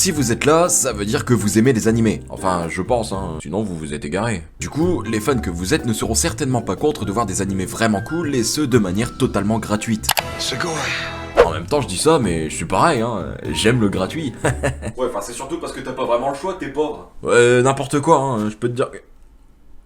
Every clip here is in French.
Si vous êtes là, ça veut dire que vous aimez les animés. Enfin, je pense, hein, sinon vous vous êtes égaré. Du coup, les fans que vous êtes ne seront certainement pas contre de voir des animés vraiment cool, et ce, de manière totalement gratuite. En même temps, je dis ça, mais je suis pareil, hein, j'aime le gratuit. Ouais, enfin c'est surtout parce que t'as pas vraiment le choix, t'es pauvre. Ouais, n'importe quoi, hein, je peux te dire...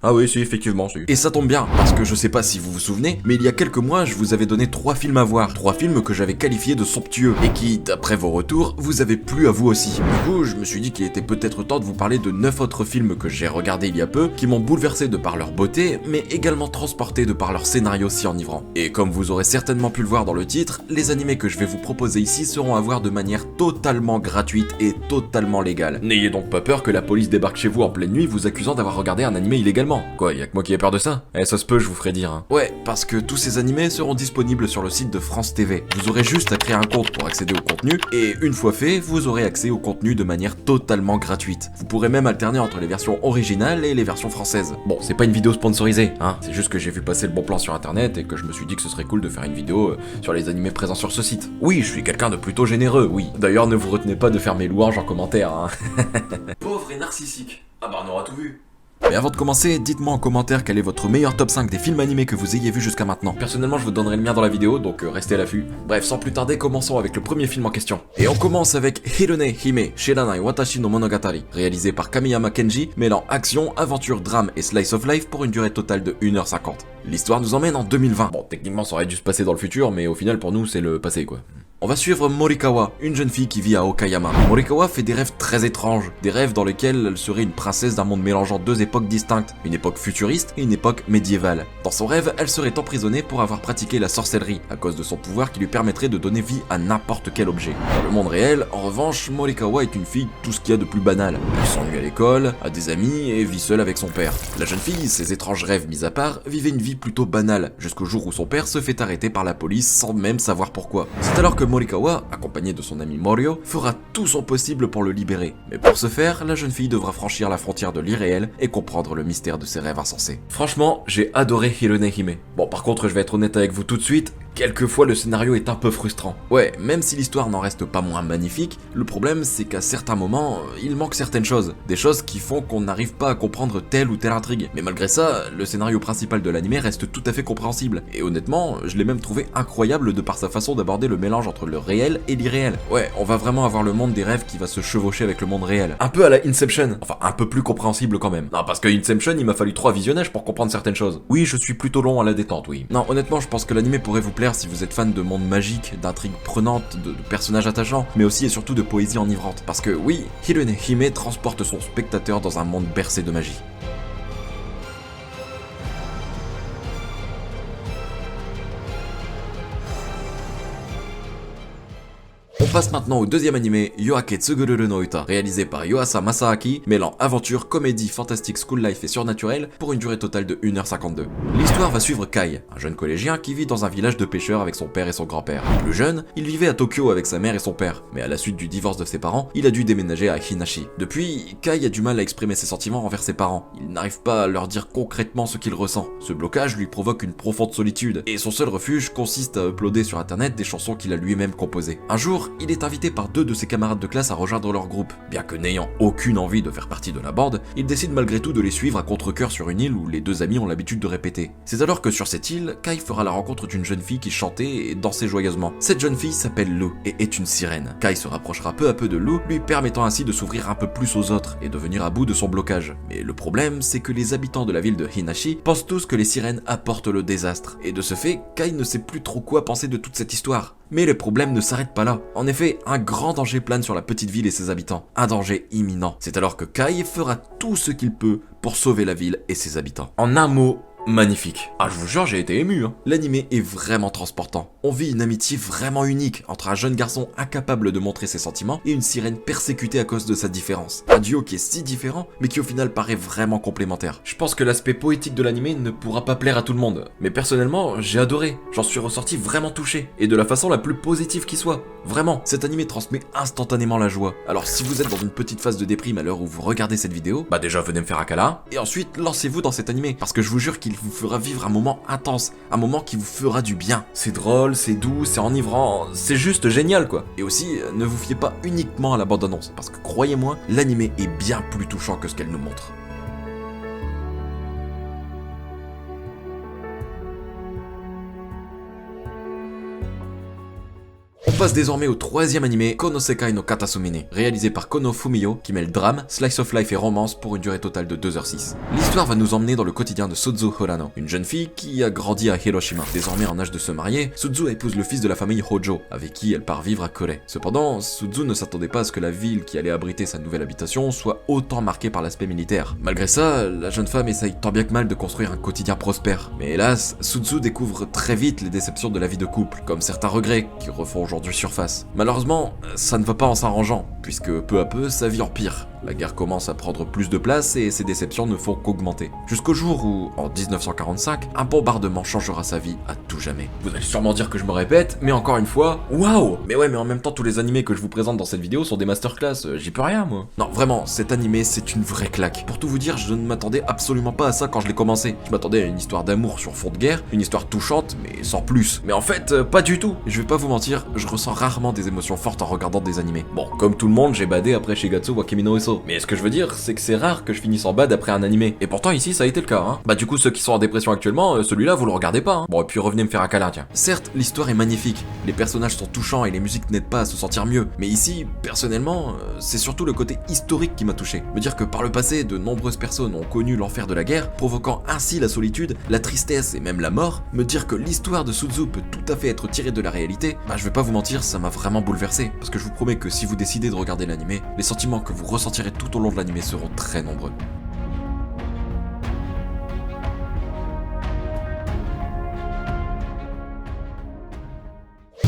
Ah oui, si, effectivement, si. Et ça tombe bien, parce que je sais pas si vous vous souvenez, mais il y a quelques mois, je vous avais donné 3 films à voir. 3 films que j'avais qualifiés de somptueux, et qui, d'après vos retours, vous avez plu à vous aussi. Du coup, je me suis dit qu'il était peut-être temps de vous parler de 9 autres films que j'ai regardés il y a peu, qui m'ont bouleversé de par leur beauté, mais également transporté de par leur scénario si enivrant. Et comme vous aurez certainement pu le voir dans le titre, les animés que je vais vous proposer ici seront à voir de manière totalement gratuite et totalement légale. N'ayez donc pas peur que la police débarque chez vous en pleine nuit vous accusant d'avoir regardé un animé illégalement. Quoi, y'a que moi qui ai peur de ça? Eh, ça se peut, je vous ferai dire. Hein. Ouais, parce que tous ces animés seront disponibles sur le site de France TV. Vous aurez juste à créer un compte pour accéder au contenu, et une fois fait, vous aurez accès au contenu de manière totalement gratuite. Vous pourrez même alterner entre les versions originales et les versions françaises. Bon, c'est pas une vidéo sponsorisée, hein, c'est juste que j'ai vu passer le bon plan sur internet et que je me suis dit que ce serait cool de faire une vidéo sur les animés présents sur ce site. Oui, je suis quelqu'un de plutôt généreux, oui. D'ailleurs, ne vous retenez pas de faire mes louanges en commentaire, hein. Pauvre et narcissique. Ah bah on aura tout vu. Mais avant de commencer, dites-moi en commentaire quel est votre meilleur top 5 des films animés que vous ayez vu jusqu'à maintenant. Personnellement, je vous donnerai le mien dans la vidéo, donc restez à l'affût. Bref, sans plus tarder, commençons avec le premier film en question. Et on commence avec Hirone Hime Shiranai Watashi no Monogatari, réalisé par Kamiyama Kenji, mêlant action, aventure, drame et slice of life pour une durée totale de 1h50. L'histoire nous emmène en 2020. Bon, techniquement, ça aurait dû se passer dans le futur, mais au final, pour nous, c'est le passé, quoi. On va suivre Morikawa, une jeune fille qui vit à Okayama. Morikawa fait des rêves très étranges, des rêves dans lesquels elle serait une princesse d'un monde mélangeant 2 époques distinctes, une époque futuriste et une époque médiévale. Dans son rêve, elle serait emprisonnée pour avoir pratiqué la sorcellerie, à cause de son pouvoir qui lui permettrait de donner vie à n'importe quel objet. Dans le monde réel, en revanche, Morikawa est une fille tout ce qu'il y a de plus banal. Elle s'ennuie à l'école, a des amis et vit seule avec son père. La jeune fille, ses étranges rêves mis à part, vivait une vie plutôt banale, jusqu'au jour où son père se fait arrêter par la police sans même savoir pourquoi. C'est alors que Morikawa, accompagné de son ami Morio, fera tout son possible pour le libérer. Mais pour ce faire, la jeune fille devra franchir la frontière de l'irréel et comprendre le mystère de ses rêves insensés. Franchement, j'ai adoré Hirone Hime. Bon, par contre, je vais être honnête avec vous tout de suite, quelquefois le scénario est un peu frustrant. Ouais, même si l'histoire n'en reste pas moins magnifique, le problème c'est qu'à certains moments, il manque certaines choses. Des choses qui font qu'on n'arrive pas à comprendre telle ou telle intrigue. Mais malgré ça, le scénario principal de l'anime reste tout à fait compréhensible. Et honnêtement, je l'ai même trouvé incroyable de par sa façon d'aborder le mélange entre le réel et l'irréel. Ouais, on va vraiment avoir le monde des rêves qui va se chevaucher avec le monde réel. Un peu à la Inception. Enfin, un peu plus compréhensible quand même. Non, parce que Inception, il m'a fallu 3 visionnages pour comprendre certaines choses. Oui, je suis plutôt long à la détente, oui. Non, honnêtement, je pense que l'anime pourrait vous plaire si vous êtes fan de monde magique, d'intrigues prenantes, de personnages attachants, mais aussi et surtout de poésie enivrante. Parce que oui, Hirone Hime transporte son spectateur dans un monde bercé de magie. On passe maintenant au deuxième animé, Yoake Tsugururu no Uta, réalisé par Yuasa Masaaki, mêlant aventure, comédie, fantastique, school life et surnaturel pour une durée totale de 1h52. L'histoire va suivre Kai, un jeune collégien qui vit dans un village de pêcheurs avec son père et son grand-père. Plus jeune, il vivait à Tokyo avec sa mère et son père, mais à la suite du divorce de ses parents, il a dû déménager à Hinashi. Depuis, Kai a du mal à exprimer ses sentiments envers ses parents. Il n'arrive pas à leur dire concrètement ce qu'il ressent. Ce blocage lui provoque une profonde solitude, et son seul refuge consiste à uploader sur internet des chansons qu'il a lui-même composées. Un jour, il est invité par 2 de ses camarades de classe à rejoindre leur groupe. Bien que n'ayant aucune envie de faire partie de la bande, il décide malgré tout de les suivre à contre-cœur sur une île où les 2 amis ont l'habitude de répéter. C'est alors que sur cette île, Kai fera la rencontre d'une jeune fille qui chantait et dansait joyeusement. Cette jeune fille s'appelle Lou et est une sirène. Kai se rapprochera peu à peu de Lou, lui permettant ainsi de s'ouvrir un peu plus aux autres et de venir à bout de son blocage. Mais le problème, c'est que les habitants de la ville de Hinashi pensent tous que les sirènes apportent le désastre. Et de ce fait, Kai ne sait plus trop quoi penser de toute cette histoire. Mais les problèmes ne s'arrêtent pas là. En effet, un grand danger plane sur la petite ville et ses habitants. Un danger imminent. C'est alors que Kai fera tout ce qu'il peut pour sauver la ville et ses habitants. En un mot, magnifique. Ah, je vous jure, j'ai été ému, hein. L'animé est vraiment transportant. On vit une amitié vraiment unique entre un jeune garçon incapable de montrer ses sentiments et une sirène persécutée à cause de sa différence. Un duo qui est si différent, mais qui au final paraît vraiment complémentaire. Je pense que l'aspect poétique de l'animé ne pourra pas plaire à tout le monde, mais personnellement, j'ai adoré. J'en suis ressorti vraiment touché, et de la façon la plus positive qui soit. Vraiment, cet animé transmet instantanément la joie. Alors si vous êtes dans une petite phase de déprime à l'heure où vous regardez cette vidéo, bah déjà venez me faire un câlin, et ensuite lancez-vous dans cet animé, parce que je vous jure qu'il il vous fera vivre un moment intense, un moment qui vous fera du bien. C'est drôle, c'est doux, c'est enivrant, c'est juste génial quoi. Et aussi, ne vous fiez pas uniquement à la bande-annonce, parce que croyez-moi, l'animé est bien plus touchant que ce qu'elle nous montre. On passe désormais au troisième animé, Konosekai no Katasumine, réalisé par Kono Fumio, qui mêle drame, slice of life et romance pour une durée totale de 2h06. L'histoire va nous emmener dans le quotidien de Suzu Horano, une jeune fille qui a grandi à Hiroshima. Désormais en âge de se marier, Suzu épouse le fils de la famille Hojo, avec qui elle part vivre à Kore. Cependant, Suzu ne s'attendait pas à ce que la ville qui allait abriter sa nouvelle habitation soit autant marquée par l'aspect militaire. Malgré ça, la jeune femme essaye tant bien que mal de construire un quotidien prospère. Mais hélas, Suzu découvre très vite les déceptions de la vie de couple, comme certains regrets qui refont aujourd'hui surface. Malheureusement, ça ne va pas en s'arrangeant, puisque peu à peu, sa vie empire. La guerre commence à prendre plus de place et ses déceptions ne font qu'augmenter. Jusqu'au jour où, en 1945, un bombardement changera sa vie à tout jamais. Vous allez sûrement dire que je me répète, mais encore une fois, waouh! Mais ouais, mais en même temps, tous les animés que je vous présente dans cette vidéo sont des masterclass, j'y peux rien moi. Non, vraiment, cet animé, c'est une vraie claque. Pour tout vous dire, je ne m'attendais absolument pas à ça quand je l'ai commencé. Je m'attendais à une histoire d'amour sur fond de guerre, une histoire touchante, mais sans plus. Mais en fait, pas du tout. Je vais pas vous mentir, je ressens rarement des émotions fortes en regardant des animés. Bon, comme tout le monde, j'ai badé après Shigatsu wa Kimi no Uso. Mais ce que je veux dire, c'est que c'est rare que je finisse en bad après un animé. Et pourtant ici, ça a été le cas, hein. Bah du coup, ceux qui sont en dépression actuellement, celui-là, vous le regardez pas, hein. Bon, et puis revenez me faire un câlin, tiens. Certes, l'histoire est magnifique, les personnages sont touchants et les musiques n'aident pas à se sentir mieux. Mais ici, personnellement, c'est surtout le côté historique qui m'a touché. Me dire que par le passé, de nombreuses personnes ont connu l'enfer de la guerre, provoquant ainsi la solitude, la tristesse et même la mort. Me dire que l'histoire de Suzu peut tout à fait être tirée de la réalité, bah je vais pas vous mentir, ça m'a vraiment bouleversé. Parce que je vous promets que si vous décidez de regarder l'animé, les sentiments que vous ressentirez tout au long de l'animé seront très nombreux.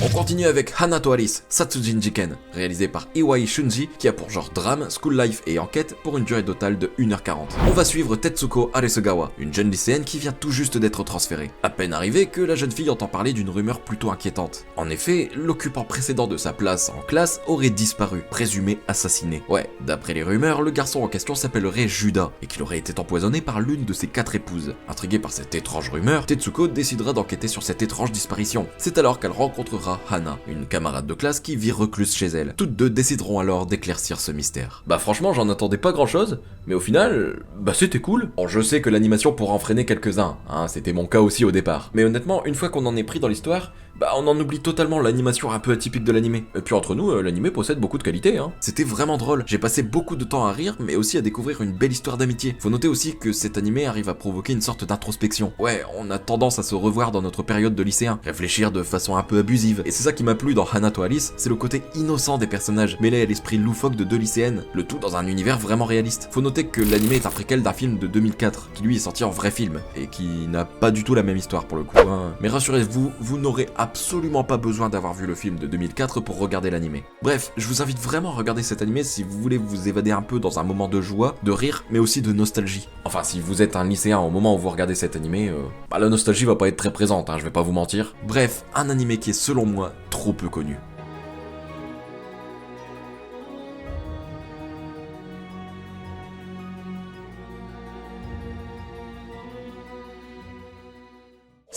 On continue avec Hana to Alice, Satsujin Jiken, réalisé par Iwai Shunji, qui a pour genre drame, school life et enquête pour une durée totale de 1h40. On va suivre Tetsuko Aresugawa, une jeune lycéenne qui vient tout juste d'être transférée. À peine arrivée que la jeune fille entend parler d'une rumeur plutôt inquiétante. En effet, l'occupant précédent de sa place en classe aurait disparu, présumé assassiné. Ouais, d'après les rumeurs, le garçon en question s'appellerait Juda, et qu'il aurait été empoisonné par l'une de ses 4 épouses. Intriguée par cette étrange rumeur, Tetsuko décidera d'enquêter sur cette étrange disparition. C'est alors qu'elle rencontrera Hana, une camarade de classe qui vit recluse chez elle. Toutes deux décideront alors d'éclaircir ce mystère. Bah franchement, j'en attendais pas grand chose, mais au final, bah c'était cool. Bon, je sais que l'animation pourra en freiner quelques-uns, hein, c'était mon cas aussi au départ. Mais honnêtement, une fois qu'on en est pris dans l'histoire, bah on en oublie totalement l'animation un peu atypique de l'animé. Et puis entre nous, l'animé possède beaucoup de qualités, hein. C'était vraiment drôle, j'ai passé beaucoup de temps à rire, mais aussi à découvrir une belle histoire d'amitié. Faut noter aussi que cet animé arrive à provoquer une sorte d'introspection. Ouais, on a tendance à se revoir dans notre période de lycéen, réfléchir de façon un peu abusive. Et c'est ça qui m'a plu dans Hana to Alice, c'est le côté innocent des personnages, mêlé à l'esprit loufoque de deux lycéennes, le tout dans un univers vraiment réaliste. Faut noter que l'animé est un préquel d'un film de 2004, qui lui est sorti en vrai film, et qui n'a pas du tout la même histoire pour le coup, hein. Mais rassurez-vous, vous n'aurez absolument pas besoin d'avoir vu le film de 2004 pour regarder l'animé. Bref, je vous invite vraiment à regarder cet animé si vous voulez vous évader un peu dans un moment de joie, de rire, mais aussi de nostalgie. Enfin, si vous êtes un lycéen au moment où vous regardez cet animé, bah la nostalgie va pas être très présente, hein, je vais pas vous mentir. Bref, un animé qui est selon moi trop peu connu.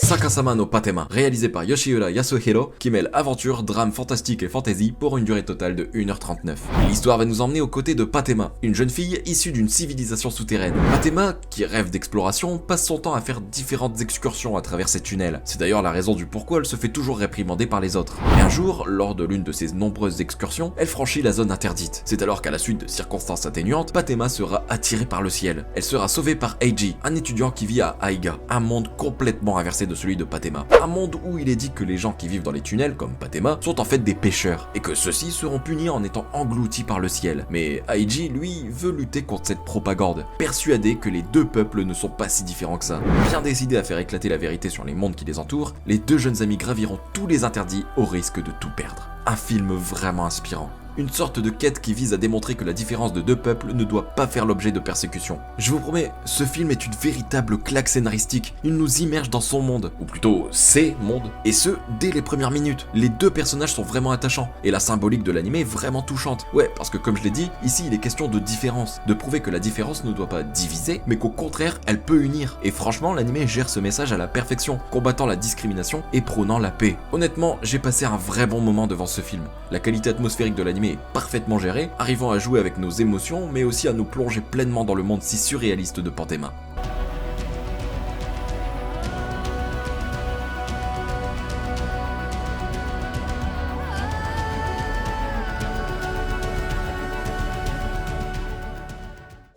Sakasama no Patema, réalisé par Yoshiura Yasuhiro, qui mêle aventure, drame fantastique et fantasy pour une durée totale de 1h39. L'histoire va nous emmener aux côtés de Patema, une jeune fille issue d'une civilisation souterraine. Patema, qui rêve d'exploration, passe son temps à faire différentes excursions à travers ces tunnels. C'est d'ailleurs la raison du pourquoi elle se fait toujours réprimander par les autres. Et un jour, lors de l'une de ses nombreuses excursions, elle franchit la zone interdite. C'est alors qu'à la suite de circonstances atténuantes, Patema sera attirée par le ciel. Elle sera sauvée par Eiji, un étudiant qui vit à Aiga, un monde complètement inversé de celui de Patema. Un monde où il est dit que les gens qui vivent dans les tunnels, comme Patema, sont en fait des pêcheurs, et que ceux-ci seront punis en étant engloutis par le ciel. Mais Eiji, lui, veut lutter contre cette propagande, persuadé que les deux peuples ne sont pas si différents que ça. Bien décidés à faire éclater la vérité sur les mondes qui les entourent, les deux jeunes amis graviront tous les interdits au risque de tout perdre. Un film vraiment inspirant. une sorte de quête qui vise à démontrer que la différence de deux peuples ne doit pas faire l'objet de persécution. Je vous promets, ce film est une véritable claque scénaristique, il nous immerge dans son monde, ou plutôt ses mondes, et ce, dès les premières minutes. Les deux personnages sont vraiment attachants, et la symbolique de l'anime est vraiment touchante. Ouais, parce que comme je l'ai dit, ici il est question de différence, de prouver que la différence ne doit pas diviser, mais qu'au contraire, elle peut unir. Et franchement, l'anime gère ce message à la perfection, combattant la discrimination et prônant la paix. Honnêtement, j'ai passé un vrai bon moment devant ce film. La qualité atmosphérique de l'anime est parfaitement gérée, arrivant à jouer avec nos émotions, mais aussi à nous plonger pleinement dans le monde si surréaliste de Pantéma.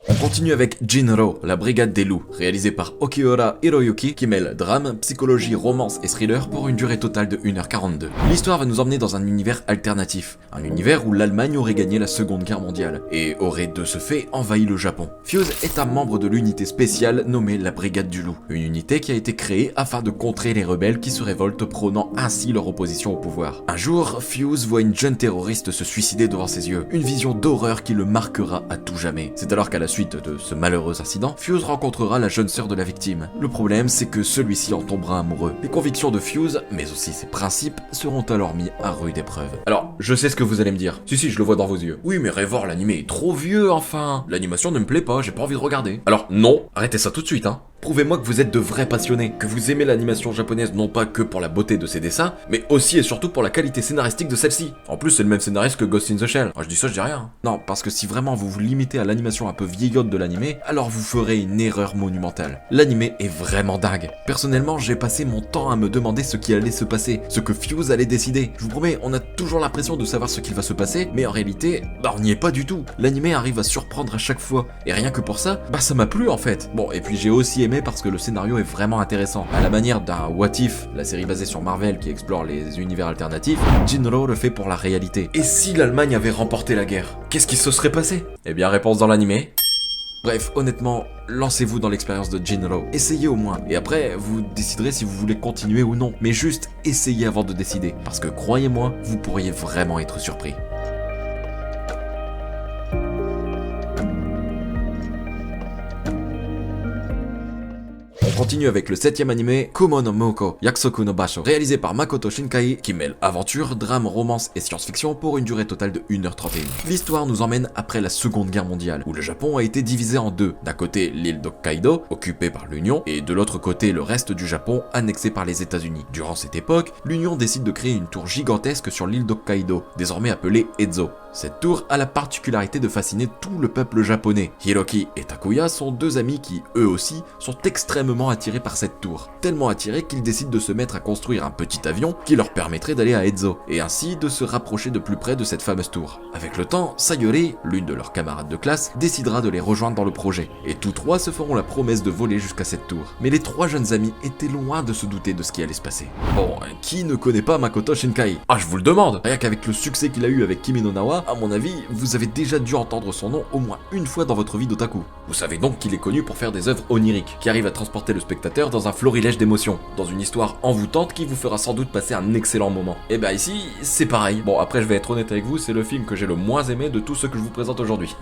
On continue avec Jinro, la brigade des loups, réalisé par Okiura Hiroyuki, qui mêle drame, psychologie, romance et thriller pour une durée totale de 1h42. L'histoire va nous emmener dans un univers alternatif, un univers où l'Allemagne aurait gagné la Seconde Guerre mondiale, et aurait de ce fait envahi le Japon. Fuse est un membre de l'unité spéciale nommée la Brigade du Loup, une unité qui a été créée afin de contrer les rebelles qui se révoltent, prônant ainsi leur opposition au pouvoir. Un jour, Fuse voit une jeune terroriste se suicider devant ses yeux, une vision d'horreur qui le marquera à tout jamais. C'est alors qu'à la suite de ce malheureux incident, Fuse rencontrera la jeune sœur de la victime. Le problème, c'est que celui-ci en tombera amoureux. Les convictions de Fuse, mais aussi ses principes, seront alors mis à rude épreuve. Alors, je sais ce que vous allez me dire. Si, je le vois dans vos yeux. Oui, mais Révor, l'animé est trop vieux, enfin. L'animation ne me plaît pas, j'ai pas envie de regarder. Alors, non, arrêtez ça tout de suite, hein. Prouvez-moi que vous êtes de vrais passionnés, que vous aimez l'animation japonaise non pas que pour la beauté de ses dessins, mais aussi et surtout pour la qualité scénaristique de celle-ci. En plus, c'est le même scénariste que Ghost in the Shell. Je dis ça, je dis rien. Non, parce que si vraiment vous vous limitez à l'animation un peu vieillotte de l'animé, alors vous ferez une erreur monumentale. L'animé est vraiment dingue. Personnellement, j'ai passé mon temps à me demander ce qui allait se passer, ce que Fuse allait décider. Je vous promets, on a toujours l'impression de savoir ce qu'il va se passer, mais en réalité, on n'y est pas du tout. L'animé arrive à surprendre à chaque fois, et rien que pour ça, ça m'a plu en fait. Bon, et puis j'ai aussi aimé parce que le scénario est vraiment intéressant. À la manière d'un What If, la série basée sur Marvel qui explore les univers alternatifs, Jinro le fait pour la réalité. Et si l'Allemagne avait remporté la guerre, qu'est-ce qui se serait passé? Eh bien, réponse dans l'animé. Bref, honnêtement, lancez-vous dans l'expérience de Jinro. Essayez au moins. Et après, vous déciderez si vous voulez continuer ou non. Mais juste, essayez avant de décider. Parce que croyez-moi, vous pourriez vraiment être surpris. On continue avec le 7ème animé Kumo no Moko Yakusoku no Basho, réalisé par Makoto Shinkai, qui mêle aventure, drame, romance et science-fiction pour une durée totale de 1h31. L'histoire nous emmène après la Seconde Guerre mondiale, où le Japon a été divisé en deux. D'un côté, l'île d'Hokkaido, occupée par l'Union, et de l'autre côté, le reste du Japon, annexé par les États-Unis. Durant cette époque, l'Union décide de créer une tour gigantesque sur l'île d'Hokkaido, désormais appelée Ezo. Cette tour a la particularité de fasciner tout le peuple japonais. Hiroki et Takuya sont deux amis qui, eux aussi, sont extrêmement attirés par cette tour. Tellement attirés qu'ils décident de se mettre à construire un petit avion qui leur permettrait d'aller à Ezo, et ainsi de se rapprocher de plus près de cette fameuse tour. Avec le temps, Sayori, l'une de leurs camarades de classe, décidera de les rejoindre dans le projet, et tous trois se feront la promesse de voler jusqu'à cette tour. Mais les trois jeunes amis étaient loin de se douter de ce qui allait se passer. Bon, qui ne connaît pas Makoto Shinkai? Je vous le demande! Rien qu'avec le succès qu'il a eu avec Kimi no Na wa, à mon avis, vous avez déjà dû entendre son nom au moins une fois dans votre vie d'otaku. Vous savez donc qu'il est connu pour faire des œuvres oniriques, qui arrivent à transporter le spectateur dans un florilège d'émotions, dans une histoire envoûtante qui vous fera sans doute passer un excellent moment. Et ici, c'est pareil. Bon, après je vais être honnête avec vous, c'est le film que j'ai le moins aimé de tout ce que je vous présente aujourd'hui.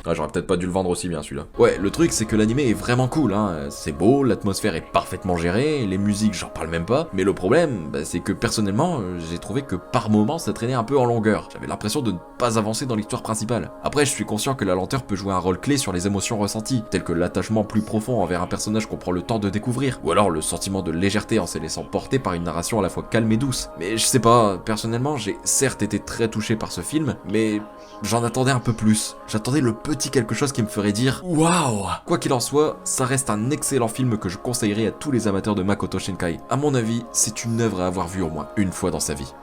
J'aurais peut-être pas dû le vendre aussi bien celui-là. Ouais, le truc c'est que l'animé est vraiment cool, hein. C'est beau, l'atmosphère est parfaitement gérée, les musiques j'en parle même pas, mais le problème, c'est que personnellement, j'ai trouvé que par moments ça traînait un peu en longueur. J'avais l'impression de ne pas avancer dans l'histoire principale. Après, je suis conscient que la lenteur peut jouer un rôle clé sur les émotions ressenties, telles que l'attachement plus profond envers un personnage qu'on prend le temps de découvrir, ou alors le sentiment de légèreté en se laissant porter par une narration à la fois calme et douce. Mais je sais pas, personnellement, j'ai certes été très touché par ce film, mais j'en attendais un peu plus. J'attendais le petit quelque chose qui me ferait dire waouh. Quoi qu'il en soit, ça reste un excellent film que je conseillerais à tous les amateurs de Makoto Shinkai. À mon avis, c'est une œuvre à avoir vue au moins une fois dans sa vie.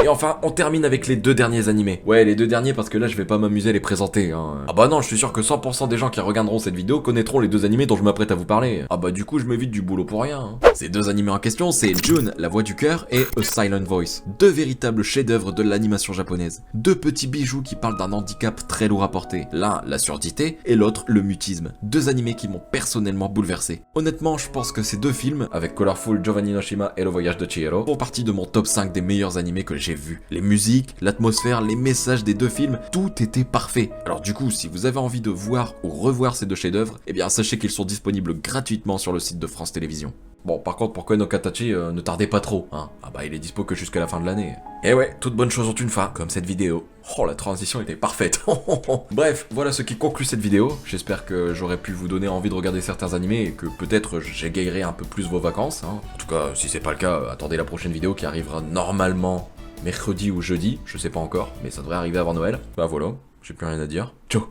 Et enfin, on termine avec les 2 derniers animés. Ouais, les 2 derniers parce que là je vais pas m'amuser à les présenter, hein. Ah bah non, je suis sûr que 100% des gens qui regarderont cette vidéo connaîtront les 2 animés dont je m'apprête à vous parler. Ah bah du coup je m'évite du boulot pour rien, hein. Ces 2 animés en question, c'est June, la voix du cœur, et A Silent Voice. 2 véritables chefs-d'œuvre de l'animation japonaise. 2 petits bijoux qui parlent d'un handicap très lourd à porter. L'un, la surdité, et l'autre, le mutisme. 2 animés qui m'ont personnellement bouleversé. Honnêtement, je pense que ces 2 films, avec Colorful, Giovanni no Shima et Le Voyage de Chihiro, font partie de mon top 5 des meilleurs animés que j'ai vus. Les musiques, l'atmosphère, les messages des 2 films, tout était parfait. Alors du coup, si vous avez envie de voir ou revoir ces 2 chefs-d'œuvre, eh bien sachez qu'ils sont disponibles gratuitement sur le site de France Télévisions. Bon, par contre, pour Koen no Katachi, ne tardez pas trop, hein. Ah bah, il est dispo que jusqu'à la fin de l'année. Et ouais, toutes bonnes choses ont une fin, comme cette vidéo. Oh, la transition était parfaite. Bref, voilà ce qui conclut cette vidéo. J'espère que j'aurais pu vous donner envie de regarder certains animés et que peut-être j'égayerai un peu plus vos vacances, hein. En tout cas, si c'est pas le cas, attendez la prochaine vidéo qui arrivera normalement mercredi ou jeudi, je sais pas encore, mais ça devrait arriver avant Noël. Bah voilà, j'ai plus rien à dire. Ciao.